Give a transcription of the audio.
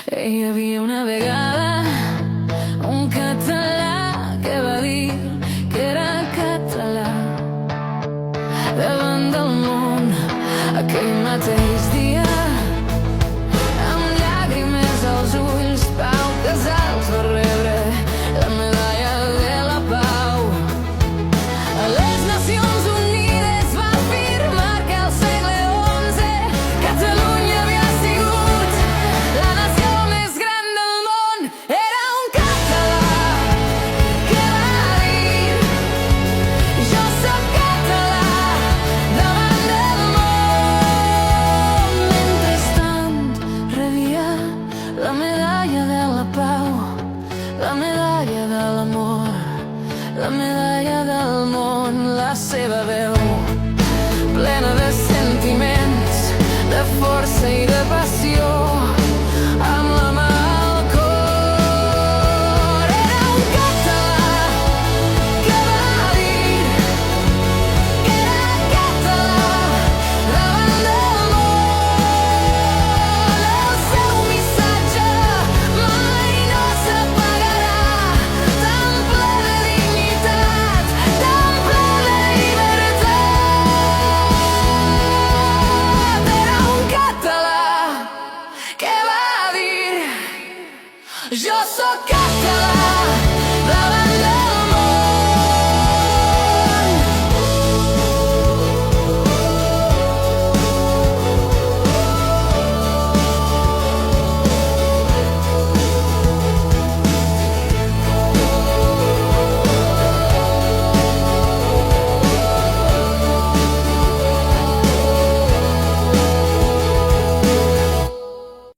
Hi havia una vegada un català que va dir que era català. Davant del món aquell mateix dia, amb llàgrimes als ulls, Pau Casals va rebre la medalla de la pau. A les Nacions Unides va afirmar que al segle XI Catalunya havia sigut la nació més gran del món. Era un català que va dir: jo soc català davant del món. Mentrestant rebia la medalla de la pau, la medalla de l'amor, la medalla del món. La seva veu plena de sentiments, de força i de passió, amb la mà al cor. Era un català que va dir que era català davant del món. El seu missatge mai no s'apagarà, tan ple de dignitat, tan ple de llibertat. Era un català que va dir: jo soc català